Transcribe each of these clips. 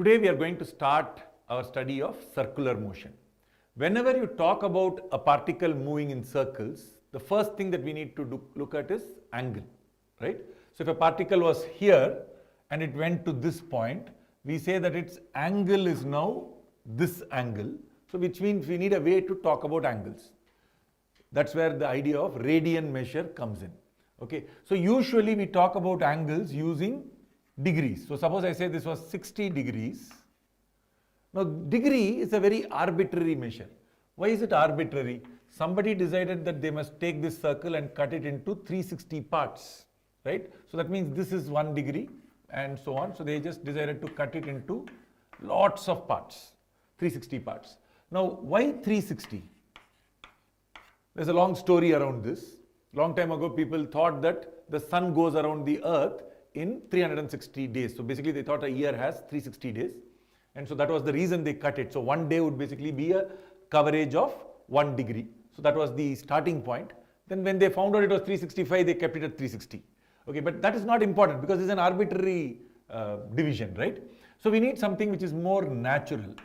Today we are going to start our study of circular motion. Whenever you talk about a particle moving in circles, the first thing that we need to look at is angle, right? So if a particle was here and it went to this point, we say that its angle is now this angle. So which means we need a way to talk about angles. That's where the idea of radian measure comes in. Okay, so usually we talk about angles using degrees. So suppose I say this was 60 degrees. Now degree is a very arbitrary measure. Why is it arbitrary? Somebody decided that they must take this circle and cut it into 360 parts, right? So that means this is 1 degree and so on. So they just decided to cut it into lots of parts, 360 parts. Now why 360? There's a long story around this. Long time ago, people thought that the sun goes around the earth in 360 days. So basically they thought a year has 360 days. And so that was the reason they cut it. So 1 day would basically be a coverage of 1 degree. So that was the starting point. Then when they found out it was 365, they kept it at 360. Okay, but that is not important because it's an arbitrary division, right? So we need something which is more natural.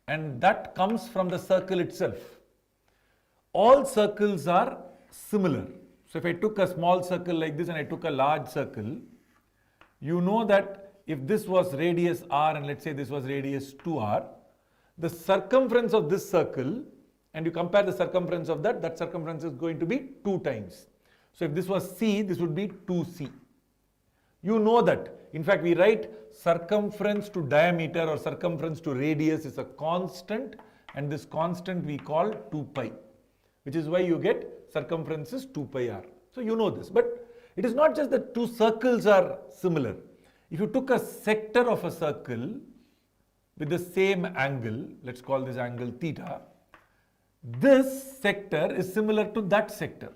And that comes from the circle itself. All circles are similar. So if I took a small circle like this and I took a large circle, you know that if this was radius r and let's say this was radius 2r, the circumference of this circle, and you compare the circumference of that, that circumference is going to be 2 times. So if this was c, this would be 2c. You know that. In fact, we write circumference to diameter or circumference to radius is a constant, and this constant we call 2 pi, which is why you get circumference is 2 pi r. So you know this. But it is not just that two circles are similar. If you took a sector of a circle with the same angle, let's call this angle theta, this sector is similar to that sector.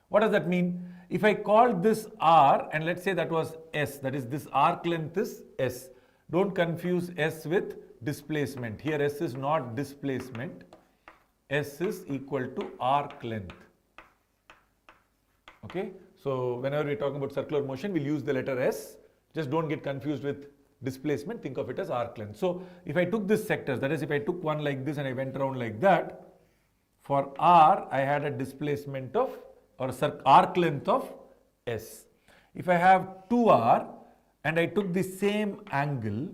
What does that mean? If I call this r and let's say that was s, that is this arc length is s. Don't confuse s with displacement. Here s is not displacement. S is equal to arc length. Okay, so whenever we're talking about circular motion, we'll use the letter S. Just don't get confused with displacement. Think of it as arc length. So if I took this sector, that is if I took one like this and I went around like that, for R, I had a displacement of or arc length of S. If I have 2R and I took the same angle,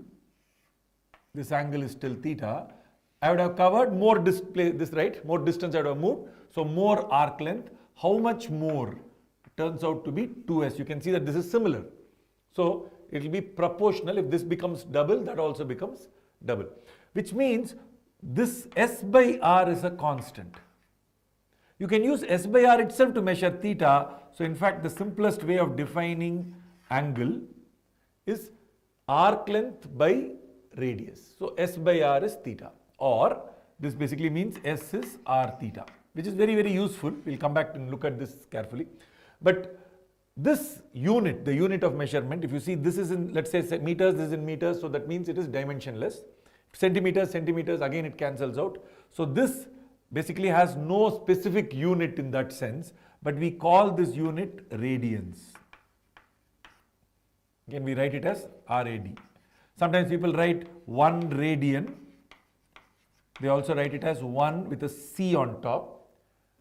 this angle is still theta, I would have covered more more distance I would have moved. So more arc length. How much more? It turns out to be 2s. You can see that this is similar. So it will be proportional. If this becomes double, that also becomes double. Which means this s by r is a constant. You can use s by r itself to measure theta. So in fact, the simplest way of defining angle is arc length by radius. So s by r is theta. Or this basically means s is r theta, which is very, very useful. We'll come back and look at this carefully. But this unit, the unit of measurement, if you see this is in, let's say meters, this is in meters, so that means it is dimensionless. Centimeters, centimeters, again it cancels out. So this basically has no specific unit in that sense, but we call this unit radians. Again we write it as RAD. Sometimes people write 1 radian. They also write it as 1 with a C on top.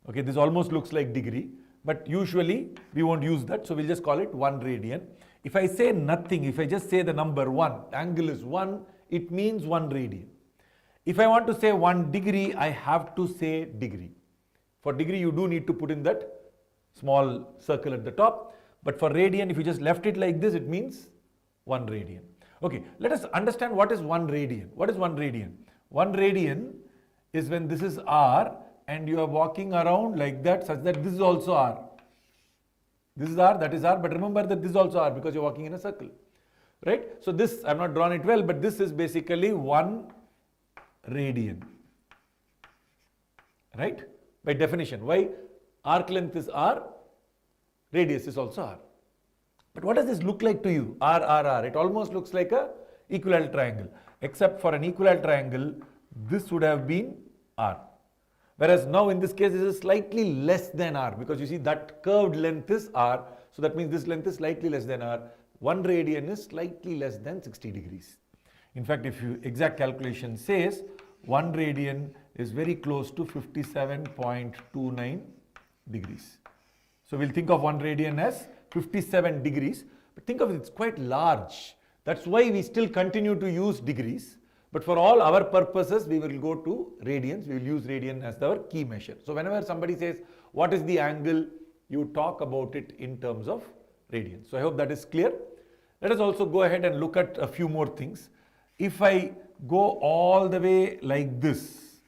Okay, this almost looks like degree, but usually we won't use that. So we'll just call it 1 radian. If I say nothing, if I just say the number 1, angle is 1, it means 1 radian. If I want to say 1 degree, I have to say degree. For degree, you do need to put in that small circle at the top. But for radian, if you just left it like this, it means 1 radian. Okay, let us understand what is 1 radian. What is 1 radian? 1 radian is when this is r and you are walking around like that such that this is also r. This is r, that is r, but remember that this is also r because you're walking in a circle, right? So this, I've not drawn it well, but this is basically 1 radian, right? By definition. Why? Arc length is r, radius is also r. But what does this look like to you? R, R, R. It almost looks like a equilateral triangle. Except for an equilateral triangle, this would have been r. Whereas now in this case, this is slightly less than r because you see that curved length is r. So that means this length is slightly less than r. 1 radian is slightly less than 60 degrees. In fact, if you exact calculation says 1 radian is very close to 57.29 degrees. So we'll think of 1 radian as 57 degrees, but think of it, it's quite large. That's why we still continue to use degrees. But for all our purposes, we will go to radians. We will use radian as our key measure. So whenever somebody says, what is the angle? You talk about it in terms of radians. So I hope that is clear. Let us also go ahead and look at a few more things. If I go all the way like this,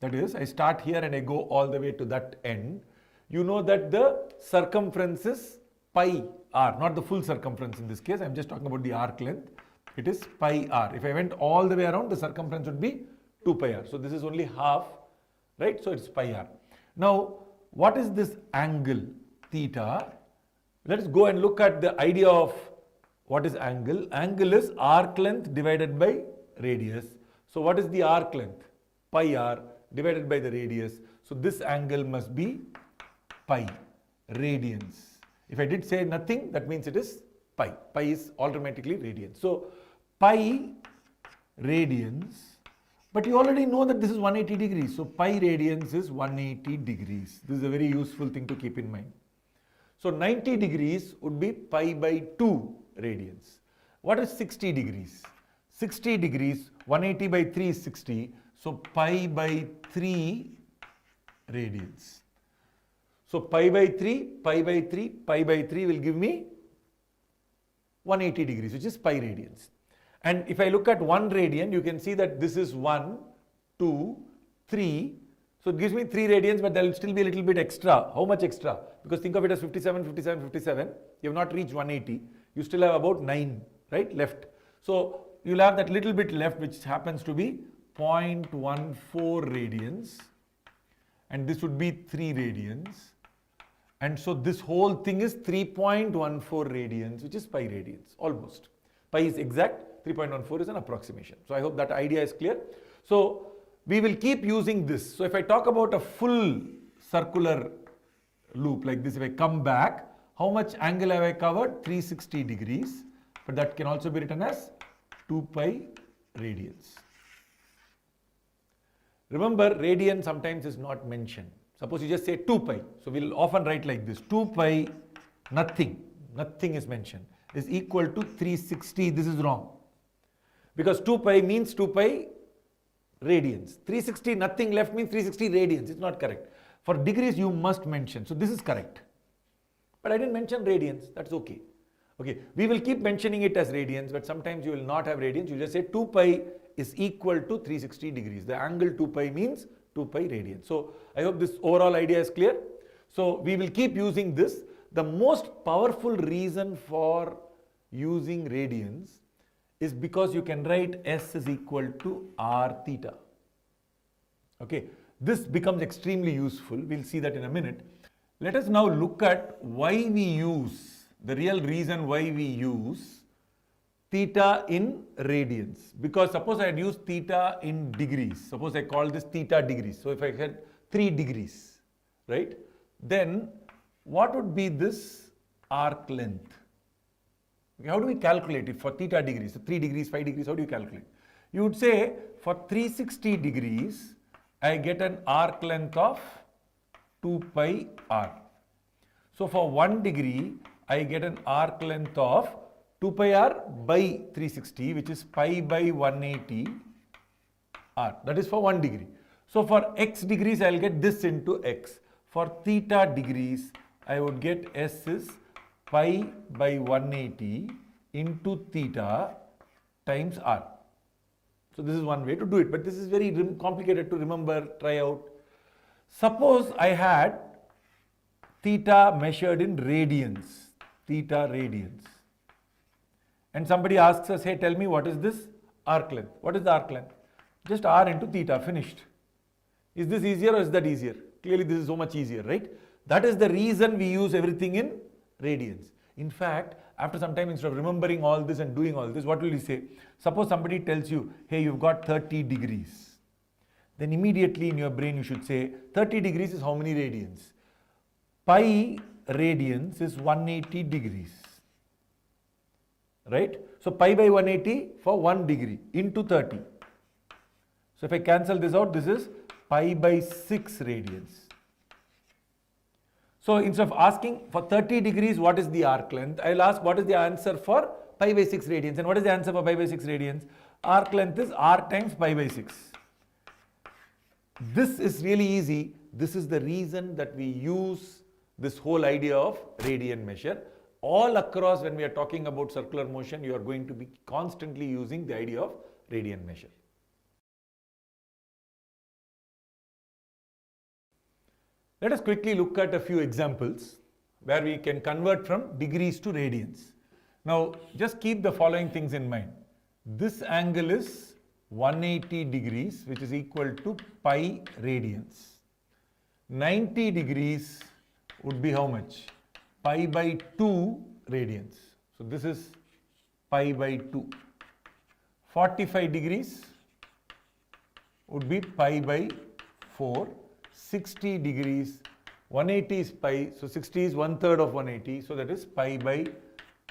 that is, I start here and I go all the way to that end, you know that the circumference is pi r, not the full circumference in this case. I'm just talking about the arc length. It is pi r. If I went all the way around, the circumference would be 2 pi r. So this is only half, right? So it's pi r. Now, what is this angle theta? Let us go and look at the idea of what is angle. Angle is arc length divided by radius. So what is the arc length? Pi r divided by the radius. So this angle must be pi radians. If I did say nothing, that means it is pi. Pi is automatically radians. So pi radians, but you already know that this is 180 degrees. So pi radians is 180 degrees. This is a very useful thing to keep in mind. So 90 degrees would be pi by 2 radians. What is 60 degrees? 60 degrees, 180 by 3 is 60. So pi by 3 radians. So pi by 3, pi by 3, pi by 3 will give me 180 degrees, which is pi radians. And if I look at 1 radian, you can see that this is 1, 2, 3. So it gives me 3 radians, but there will still be a little bit extra. How much extra? Because think of it as 57, 57, 57. You have not reached 180. You still have about 9, right, left. So you'll have that little bit left, which happens to be 0.14 radians. And this would be 3 radians. And so this whole thing is 3.14 radians, which is pi radians, almost. Pi is exact, 3.14 is an approximation. So I hope that idea is clear. So we will keep using this. So if I talk about a full circular loop like this, if I come back, how much angle have I covered? 360 degrees. But that can also be written as 2 pi radians. Remember, radian sometimes is not mentioned. Suppose you just say 2 pi. So we'll often write like this. 2 pi, nothing is mentioned, is equal to 360. This is wrong. Because 2 pi means 2 pi radians. 360, nothing left means 360 radians. It's not correct. For degrees, you must mention. So this is correct. But I didn't mention radians. That's okay. Okay, we will keep mentioning it as radians, but sometimes you will not have radians. You just say 2 pi is equal to 360 degrees. The angle 2 pi means 2 pi radians. So I hope this overall idea is clear. So we will keep using this. The most powerful reason for using radians is because you can write S is equal to R theta. Okay, this becomes extremely useful. We'll see that in a minute. Let us now look at why we use, the real reason why we use theta in radians. Because suppose I had used theta in degrees. Suppose I call this theta degrees. So if I had 3 degrees, right? Then what would be this arc length? Okay, how do we calculate it for theta degrees? So 3 degrees, 5 degrees, how do you calculate? You would say for 360 degrees, I get an arc length of 2 pi r. So for 1 degree, I get an arc length of 2 pi r by 360, which is pi by 180 r. That is for 1 degree. So for x degrees, I'll get this into x. For theta degrees, I would get S is pi by 180 into theta times r. So this is one way to do it, but this is very complicated to remember, try out. Suppose I had theta measured in radians, theta radians. And somebody asks us, hey, tell me what is this arc length? What is the arc length? Just r into theta, finished. Is this easier or is that easier? Clearly this is so much easier, right? That is the reason we use everything in radians. In fact, after some time, instead of remembering all this and doing all this, what will you say? Suppose somebody tells you, hey, you've got 30 degrees. Then immediately in your brain you should say, 30 degrees is how many radians? Pi radians is 180 degrees. right? So pi by 180 for 1 degree into 30. So if I cancel this out, this is pi by 6 radians. So instead of asking for 30 degrees what is the arc length, I will ask what is the answer for pi by 6 radians. And what is the answer for pi by 6 radians? Arc length is r times pi by 6. This is really easy. This is the reason that we use this whole idea of radian measure. All across when we are talking about circular motion, you are going to be constantly using the idea of radian measure. Let us quickly look at a few examples where we can convert from degrees to radians. Now, just keep the following things in mind. This angle is 180 degrees, which is equal to pi radians. 90 degrees would be how much? Pi by 2 radians. So this is pi by 2. 45 degrees would be pi by 4. 60 degrees, 180 is pi, so 60 is 1/3 of 180, so that is pi by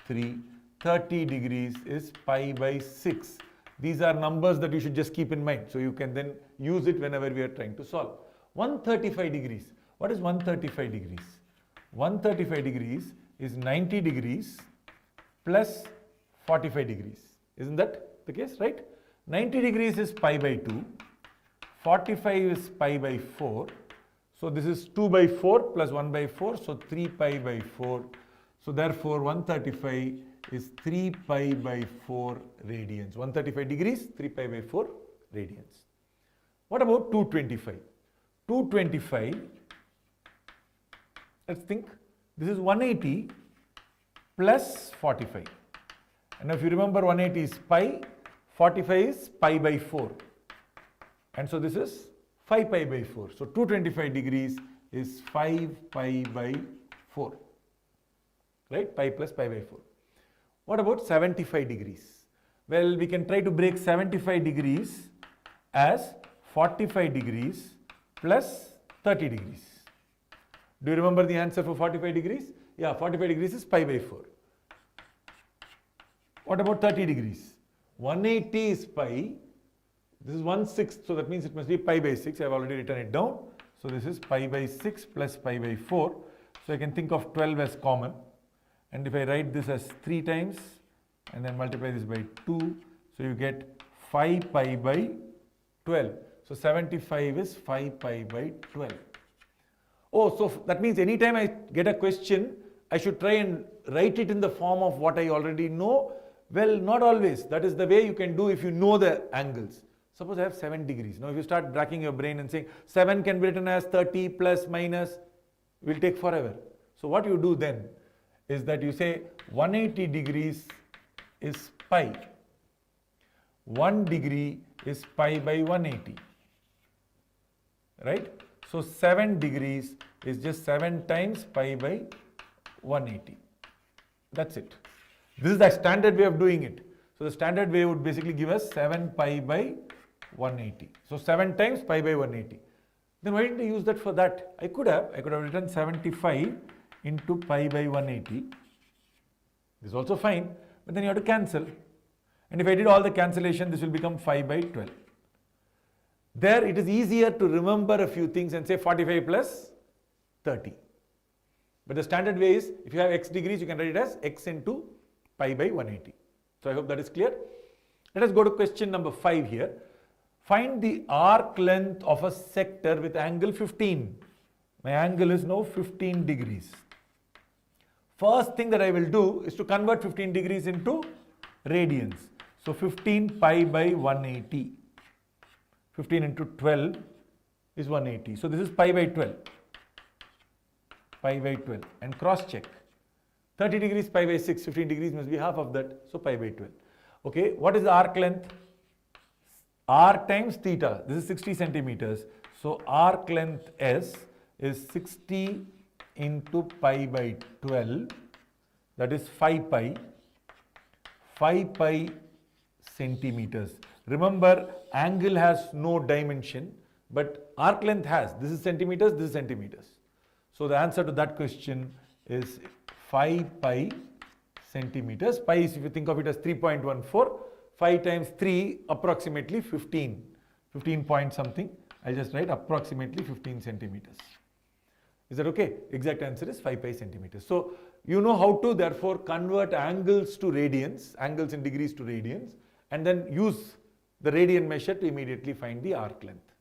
3. 30 degrees is pi by 6. These are numbers that you should just keep in mind, so you can then use it whenever we are trying to solve. 135 degrees. What is 135 degrees? 135 degrees is 90 degrees plus 45 degrees. Isn't that the case, right? 90 degrees is pi by 2. 45 is pi by 4. So this is 2 by 4 plus 1 by 4. So 3 pi by 4. So therefore 135 is 3 pi by 4 radians. 135 degrees, 3 pi by 4 radians. What about 225? 225, let's think, this is 180 plus 45. And if you remember 180 is pi, 45 is pi by 4. And so this is 5 pi by 4. So 225 degrees is 5 pi by 4. Right? Pi plus pi by 4. What about 75 degrees? Well, we can try to break 75 degrees as 45 degrees plus 30 degrees. Do you remember the answer for 45 degrees? Yeah, 45 degrees is pi by 4. What about 30 degrees? 180 is pi. This is 1/6, so that means it must be pi by 6. I have already written it down. So this is pi by 6 plus pi by 4. So I can think of 12 as common. And if I write this as 3 times and then multiply this by 2, so you get 5 pi by 12. So 75 is 5 pi by 12. Oh, so that means anytime I get a question, I should try and write it in the form of what I already know. Well, not always. That is the way you can do if you know the angles. Suppose I have 7 degrees. Now if you start racking your brain and saying 7 can be written as 30 plus minus, it will take forever. So what you do then is that you say 180 degrees is pi. 1 degree is pi by 180. Right? So 7 degrees is just 7 times pi by 180. That's it. This is the standard way of doing it. So the standard way would basically give us 7 pi by 180. So 7 times pi by 180. Then why didn't I use that for that? I could have written 75 into pi by 180. This is also fine, but then you have to cancel. And if I did all the cancellation, this will become 5 by 12. There it is easier to remember a few things and say 45 plus 30. But the standard way is, if you have x degrees, you can write it as x into pi by 180. So I hope that is clear. Let us go to question number 5 here. Find the arc length of a sector with angle 15. My angle is now 15 degrees. First thing that I will do is to convert 15 degrees into radians. So 15 pi by 180. 15 into 12 is 180. So this is pi by 12. Pi by 12. And cross check. 30 degrees pi by 6. 15 degrees must be half of that. So pi by 12. Okay. What is the arc length? R times theta. This is 60 centimeters. So arc length S is 60 into pi by 12. That is 5 pi. 5 pi centimeters. Remember, angle has no dimension, but arc length has. This is centimeters, this is centimeters. So the answer to that question is 5 pi centimeters. Pi is, if you think of it as 3.14, 5 times 3 approximately 15. 15 point something. I'll just write approximately 15 centimeters. Is that okay? Exact answer is 5 pi centimeters. So you know how to therefore convert angles to radians, angles in degrees to radians, and then use the radian measure to immediately find the arc length.